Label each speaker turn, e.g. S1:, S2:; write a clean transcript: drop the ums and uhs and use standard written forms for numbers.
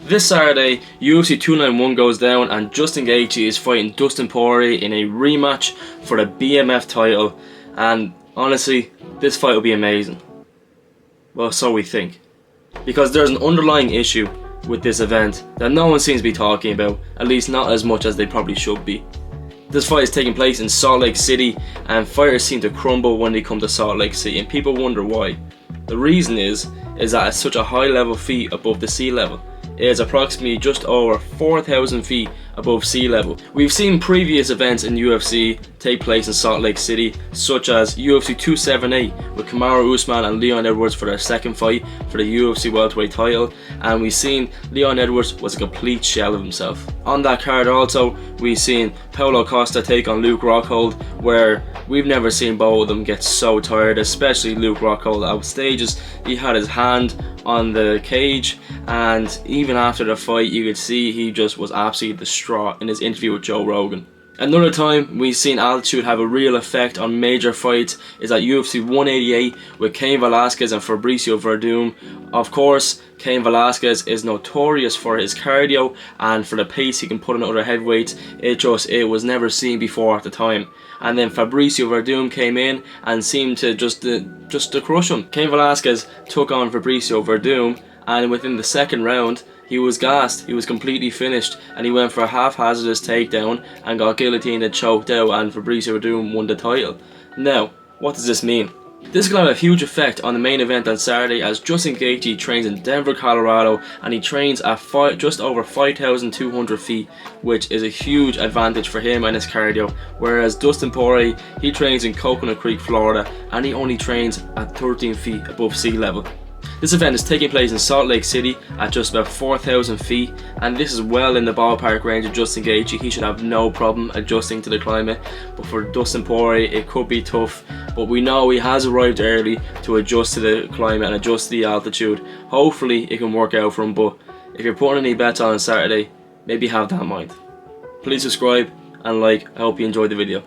S1: This Saturday, UFC 291 goes down and Justin Gaethje is fighting Dustin Poirier in a rematch for the BMF title, and honestly, this fight will be amazing. Well, so we think. Because there's an underlying issue with this event that no one seems to be talking about, at least not as much as they probably should be. This fight is taking place in Salt Lake City, and fighters seem to crumble when they come to Salt Lake City, and people wonder why. The reason is that it's such a high level feet above the sea level. It is approximately just over 4,000 feet above sea level. We've seen previous events in UFC take place in Salt Lake City, such as UFC 278 with Kamaru Usman and Leon Edwards for their second fight for the UFC welterweight title, and we've seen Leon Edwards was a complete shell of himself. On that card also, we've seen Paulo Costa take on Luke Rockhold, where we've never seen both of them get so tired, especially Luke Rockhold. At stages he had his hand on the cage, and even after the fight you could see he just was absolutely distraught in his interview with Joe Rogan. Another time we've seen altitude have a real effect on major fights is at UFC 188 with Cain Velasquez and Fabricio Werdum. Of course, Cain Velasquez is notorious for his cardio and for the pace he can put on other heavyweights. It was never seen before at the time. And then Fabricio Werdum came in and seemed to just to crush him. Cain Velasquez took on Fabricio Werdum, and within the second round he was gassed, he was completely finished, and he went for a half-hazardous takedown and got guillotined and choked out, and Fabricio Werdum won the title. Now, what does this mean? This can have a huge effect on the main event on Saturday, as Justin Gaethje trains in Denver, Colorado, and he trains at just over 5,200 feet, which is a huge advantage for him and his cardio, whereas Dustin Poirier, he trains in Coconut Creek, Florida, and he only trains at 13 feet above sea level. This event is taking place in Salt Lake City at just about 4,000 feet, and this is well in the ballpark range of Justin Gaethje. He should have no problem adjusting to the climate, but for Dustin Poirier it could be tough, but we know he has arrived early to adjust to the climate and adjust to the altitude. Hopefully it can work out for him, but if you're putting any bets on Saturday, maybe have that in mind. Please subscribe and like. I hope you enjoyed the video.